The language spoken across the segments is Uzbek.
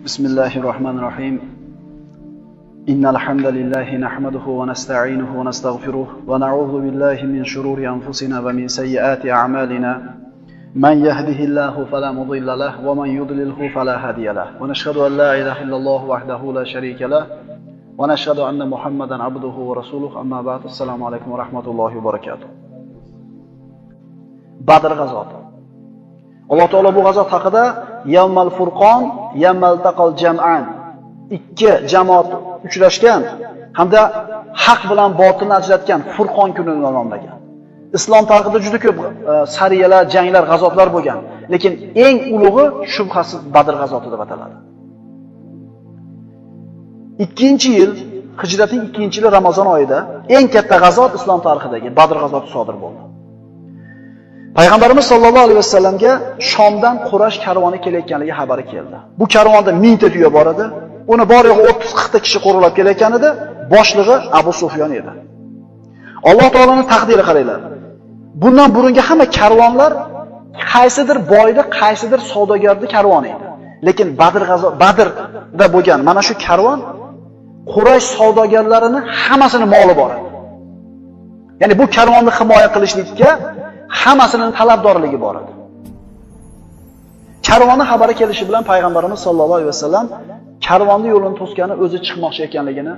بسم الله الرحمن الرحيم إن الحمد لله نحمده ونستعينه ونستغفره ونعوذ بالله من شرور أنفسنا ومن سيئات أعمالنا من يهده الله فلا مضل له ومن يضلله فلا هادي له ونشهد أن لا إله إلا الله وحده لا شريك له ونشهد أن محمدا عبده ورسوله أما بعد السلام عليكم ورحمة الله وبركاته. Badr g'azoti. Alloh taolo bu g'azot haqida Yawmal Furqon, Yawmal Taqal Jam'an, ikki jamoat uchrashgan hamda haq bilan botilni ajratgan Furqon kunini nomlagan. Islom tarixida juda ko'p sariyalar, janglar, g'azotlar bo'lgan, lekin eng ulug'i shubhasiz Badr g'azoti deb ataladi. 2-yil, Hijratning 2-yili Ramazon oyida eng katta g'azot islom tarixidagi Badr g'azoti sodir bo'ldi. Payg'ambarimiz sollallohu alayhi vasallamga Shomdan Qurash karvoni kelayotganligi xabari keldi. Bu karvonda 1000 ta tuya bor edi. Uni bor-yo'g'i 30-40 ta kishi qo'riqlab kelayotgan edi. Boshlig'i Abu Sufyon edi. Alloh taolaning taqdiri qaranglar. Bundan burungi hamma karvonlar qaysidir boyda, qaysidir savdogarning karvoni edi. Lekin Badrda bo'lgan mana shu karvon Quraysh savdogarlarining hammasini moli bor edi. Ya'ni bu karvonni himoya qilishlikka hammasining talabdorligi bor edi. Karvonni xabari kelishi bilan payg'ambarimiz sollallohu alayhi vasallam karvonni yo'lini to'sgani o'zi chiqmoqchi ekanligini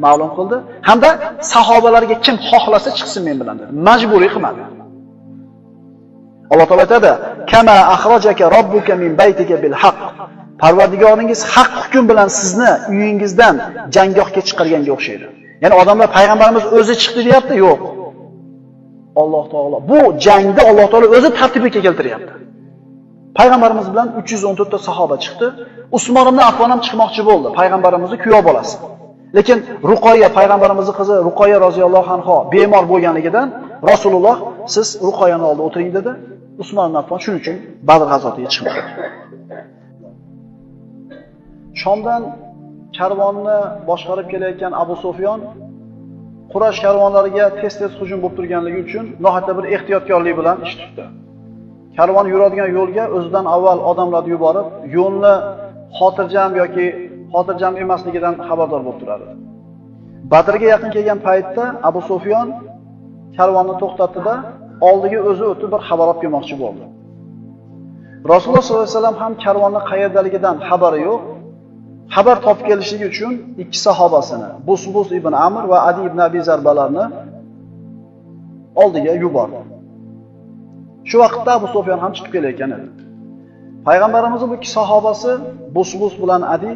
ma'lum qildi hamda sahobalarga kim xohlasa chiqsin men bilan dedi. Majburiy qilmadi. Alloh taolo aytadi: "Kama akhrajaka robbuka min baytika bil haqq." Parvardigoringiz haq hukm bilan sizni uyingizdan janggohga chiqarganga o'xshaydi. Ya'ni odamlar payg'ambarimiz o'zi chiqdi deyapti, yo'q. Alloh taolo bu jangda Alloh taolo o'zi tartibga keltiryapti. Payg'ambarimiz bilan 314 ta sahoba chiqdi. Usmon ibn Affon ham chiqmoqchi bo'ldi, payg'ambarimizning kuyov bolasi. Lekin Ruqoya, payg'ambarimizning qizi Ruqoya roziyallohu anha bemor bo'lganligidan Rasululloh siz Ruqoyaning oldida o'tiring dedi. Usmon ibn Affon shuning uchun Badr g'azotiga chiqmadi. Shomdan karvonni boshqarib kelayotgan Abu Sufyon Qurash karvonlariga tez-tez hujum bo'lib turganligi uchun nohata bir ehtiyotkorlik bilan ish tutdi. Karvon yuradigan yo'lga o'zidan avval odamlarni yuborib, yo'lni xotirjam yoki xotirjam emasligidan xabardor bo'lib turadi. Badrga yaqin kelgan paytda Abu Sufyon karvonni to'xtatdi-da, oldiga o'zi o'tib bir xabar olib kelmoqchi bo'ldi. Rasululloh sollallohu alayhi vasallam ham karvonning qayerdaligidan xabari yo'q. Xabar topib kelishligi uchun ikki sahobasini, Busbus ibn Amr va Adi ibn Abi Zarbalarni oldiga yubordi. Shu vaqtda Abu Sufyon ham chiqib kelayotgan edi. Payg'ambarimizning bu ikki sahobasi Busbus bilan Adi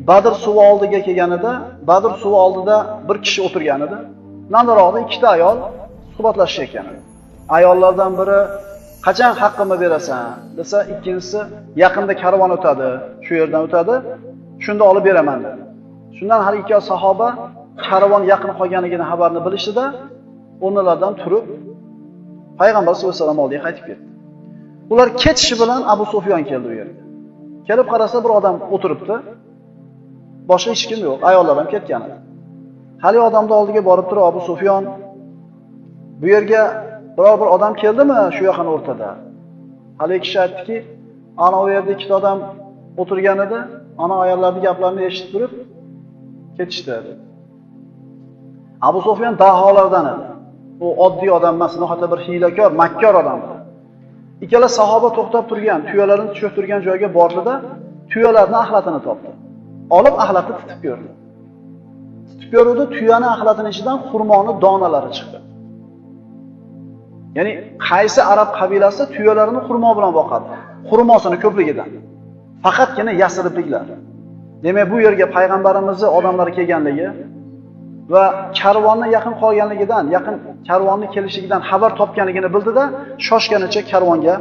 Badr suvi oldiga kelganida, Badr suvi oldida bir kishi o'tirgan edi. Nariroqda ikkita ayol suhbatlashayotgan edi. Ayollardan biri "Qachon haqqimni berasan?" desa, ikkinchisi "Yaqinda karvon o'tadi, shu yerdan o'tadi, shunda olib beraman" dedi. Shundan har ikki sahoba karvon yaqin qolganligini xabarni bilishdi-da, o'rnlaridan turib payg'ambar sollallohu alayhi vasallam oldiga qaytib ketdi. Ular ketishi bilan Abu Sufyon keldi u yerga. Kelib qarasa bir odam o'tiribdi. Boshqa hech kim yo'q, ayollar ham ketgan edi. Hali odamning oldiga borib turib Abu Sufyon "Bu yerga biror bir odam keldimi shu yaqin o'rtada?" Hali kishi aytdiki, "Ana u yerda ikkita odam o'tirgan edi, ana ayollarning gaplarini eshitib turib ketishdi" dedi. Abu Sufyon daholardan edi. U oddiy odam emas, nohata bir hiylakor, makkor odam edi. Ikkala sahoba to'xtab turgan, tuyalarini tushib turgan joyga bordi-da, tuyalarning axlatini topdi. Olib axlatni titib ko'rdi. Titib ko'rdi, tuyaning axlatining ichidan xurmoning donalari chiqdi. Ya'ni qaysi arab qabilasi tuyalarini xurmo bilan boqadi? Xurmosini ko'pligidan. Faqatgina yasiribliklar. Demak, bu yerga payg'ambarimizning odamlari kelganligi va karvonni yaqin qolganligidan, yaqin karvonni kelishligidan xabar topganligini bildi-da, shoshganicha karvonga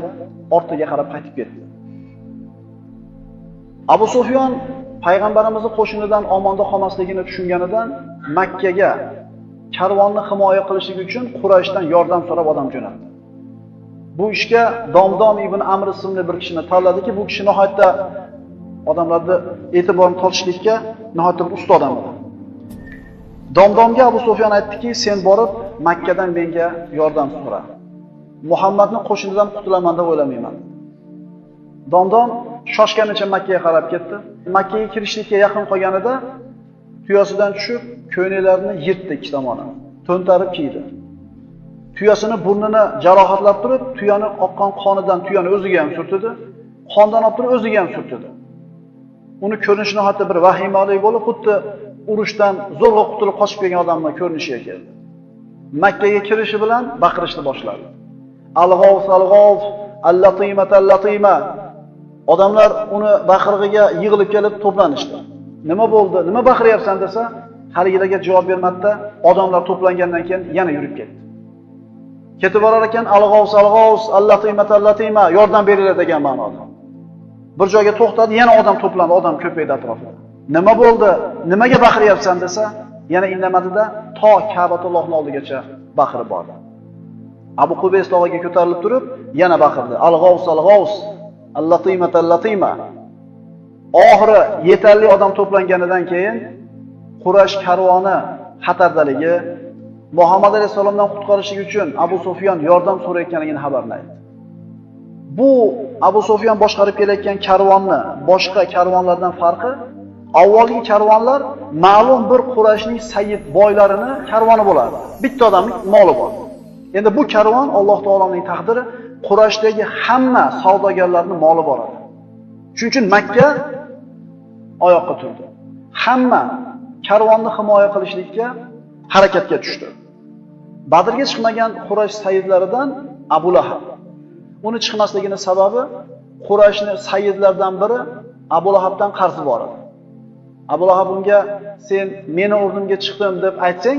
ortiga qarab qaytib ketdi. Abu Sufyon payg'ambarimizning qo'shinidan omonda qolmasligini tushunganidan Makkaga karvonni himoya qilishlik uchun Qurayshdan yordam so'rab odam jo'natdi. Bu ishga Domdom ibn Amr ismli bir kishini tanladiki, bu kishi nihoyatda odamlarni e'tiborini tortishlikka nihoyatda usta odam edi. Domdomga Abu Sufyon aytdiki, "Sen borib Makkadan menga yordam so'ra. Muhammadning qo'shinidan qutulaman deb o'ylamayman." Domdom shoshganicha Makkaga qarab ketdi. Makkaga kirishlikka yaqin qolganida tuyasidan tushib, ko'ynaklarini yirtdi ikki tomonidan. To'ntarib kiydi. Tuyasini burnini jarohatlab turib, tuyani oqqan qonidan tuyani o'ziga ham surtdi. Qondan olib turib o'ziga ham surtdi. Uni ko'rinishini hatto bir vahimali bo'lib, xuddi urushdan zo'rg'a qutulib qochib kelgan odamning ko'rinishiga keldi. Makkaga kirishi bilan baqirishni boshladi. Al-G'avs, al-G'avs, al-Latima, al-Latima. Odamlar uni baqirig'iga yig'ilib kelib to'planishdi. Nima bo'ldi? Nima baqiryapsan desa, haligilarga javob bermadi. Odamlar to'plangandan keyin yana yurib ketdi. Ketib borar ekan al-G'avs, al-G'avs, al-Latima, al-Latima yordam beringlar degan ma'noda. Bir joyga to'xtadi, yana odam to'plandi, odam ko'paydi atrofida. Nima bo'ldi? Nimaga baqiryapsan desa, yana indamadida to Ka'batullohning oldigacha baqirib bordi. Abu Qubays tog'iga ko'tarilib turib, yana baqirdi. Al-G'avs, al-G'avs, al-Latima, al-Latima. Oxiri yetarli odam to'planganidan keyin Quraysh karvoni xatardaligi, Muhammad alayhisolamdan qutqarishlik uchun Abu Sufyon yordam so'rayotganligini xabarini aytdi. Bu Abu Sufyon boshqarib kelayotgan karvonni boshqa karvonlardan farqi, avvalgi karvonlar ma'lum bir Qurayshning sayyid boylarini karvoni bo'lardi. Bitta odamning moli bor. Endi bu karvon Alloh taoloning taqdiri, Qurayshdagi hamma savdogarlarning moli bor edi. Shuning uchun Makka oyoqqa turdi. Hamma karvonni himoya qilishlikka harakatga tushdi. Badrga chiqmagan Quraysh sayyidlaridan Abu Lahab. Uni chiqmasligining sababi Qurayshning sayyidlaridan biri Abu Lahabdan qarzi bor edi. Abu Lahab unga sen meni o'rnimga chiqdim deb aytsang,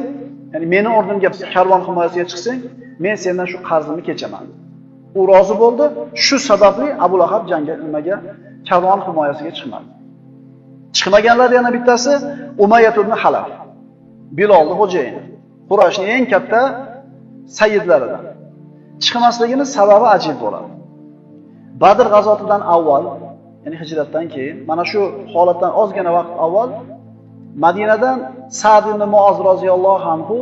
ya'ni meni o'rnimga karvon himoyasiga chiqsang, men sendan shu qarzimni kechaman. U rozi bo'ldi. Shu sababli Abu Lahab jangga nimaga karvon himoyasiga chiqmadi. Chiqmaganlar yana bittasi Umayyah ibn Halaf. Bilolning xo'jayini. Qurayshning eng katta sayyidlaridan. Chiqmasligining sababi ajib bo'ladi. Badr g'azotidan avval, ya'ni hijratdan keyin, mana shu holatdan ozgina vaqt avval Madinadan Sa'd ibn Muoz roziyallohu anhu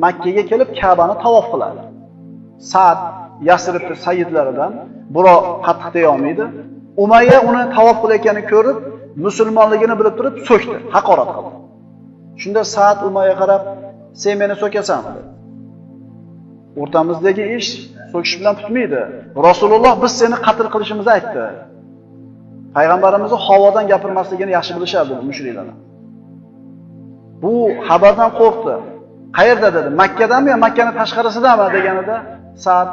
Makkaga kelib Ka'bani tavof qiladi. Sa'd Yasribning sayyidlaridan birov qattiq deya olmaydi. Umayya uni tavof qilayotganini ko'rib, musulmonligini bilib turib so'kdi, haqorat qildi. Shunda Sa'd Umayyaga qarab, "Sen meni so'kasanmi?" dedi. O'rtamizdagi ish so'kish bilan tutmaydi. Rasululloh biz seni qatl qilishimizni aytdi. Payg'ambarimiz havodan gapirmasligini yaxshi bilishardi mushriklar. Bu xabardan qo'rqdi. Qayerda dedi? Makkadanmi yo Makkaning tashqarisidami deganida Sa'd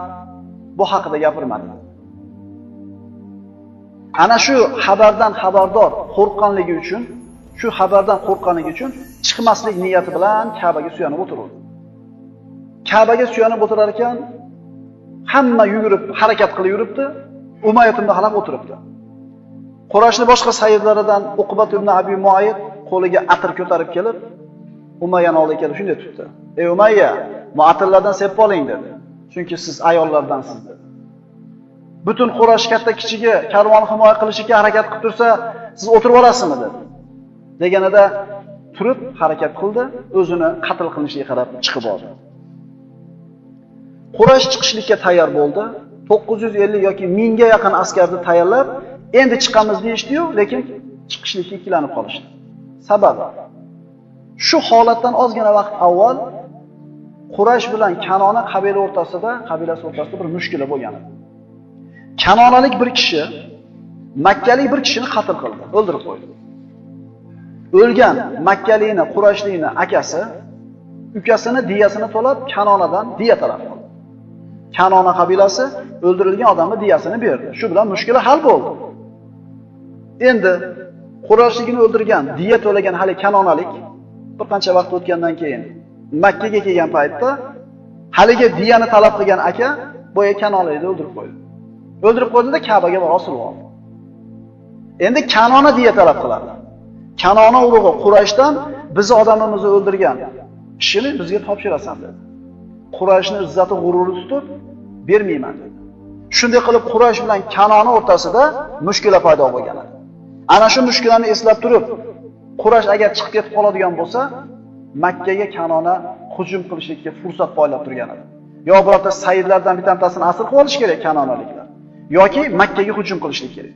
bu haqida gapirmadi. Ana shu xabardan xabardor qo'rqqanligi uchun, shu xabardan qo'rqqanligi uchun chiqmaslik niyati bilan Ka'baga suyanib o'tirdi. Ka'baga suyanib o'tirar ekan, hamma yugurib, harakat qilib yuribdi, Umayyah ibn Halaf o'tiribdi. Qurayshning boshqa sayyidlaridan Uqbat ibn Abi Muayyid qo'liga atir ko'tarib kelib, Umayyani oldiga kelib shunday tutdi. "Ey Umayya, bu atirlardan sepib oling" dedi. Chunki siz ayollardansiz dedi. Butun Quraysh katta kichigi karvonni himoya qilishga harakat qilib tursa, siz o'tirib olasizmi dedi. Deganida turib harakat qildi, o'zini qatl qilishiga qarab chiqib oldi. Quraysh chiqishlikka tayyor bo'ldi. 950 yoki 1000 ga yaqin askarni tayyorlab, endi chiqamiz deyishdi-yu, lekin chiqishlikka ikkilanib qolishdi. Sababi shu holatdan ozgina vaqt avval Quraysh bilan Kanona qabilasi o'rtasida bir mushkila bo'lgan. Kanonalik bir kishi Makkalik bir kishini qatl qildi, o'ldirib qo'ydi. O'lgan Makkalikni, Qurayshlikni akasi ukasini diyasini to'lab Kanonadan diya talab qildi. Kanona qabilasi o'ldirilgan odamga diyasini berdi. Shu bilan mushkila hal bo'ldi. Endi Qurayshlikni o'ldirgan, diya to'lagan hali Kanonalik bir qancha vaqt o'tgandan keyin Makkaga kelgan paytda haligi diyani talab qilgan aka boya Kanonalikni o'ldirib qo'ydi. O'ldirib qo'ydida Ka'baga borib osilib oldi. Endi Kanona diya talab qiladi. Kanona urug'i Qurayshdan bizni odamimizni o'ldirgan kishini bizga topshirasan dedi. Qurayshning izzati g'ururi tutib bermayman dedi. Shunday qilib Quraysh bilan Kanona o'rtasida mushkila paydo bo'lgan. Ana shu mushkulani eslab turib, Quraysh agar chiqib ketib qoladigan bo'lsa, Makkaga Kanona hujum qilishga fursat poylab turgan edi. Yo birorta sayyidlardan bittasini asir qilib olish kerak Kanonaliklar, yoki Makkaga hujum qilishlik kerak.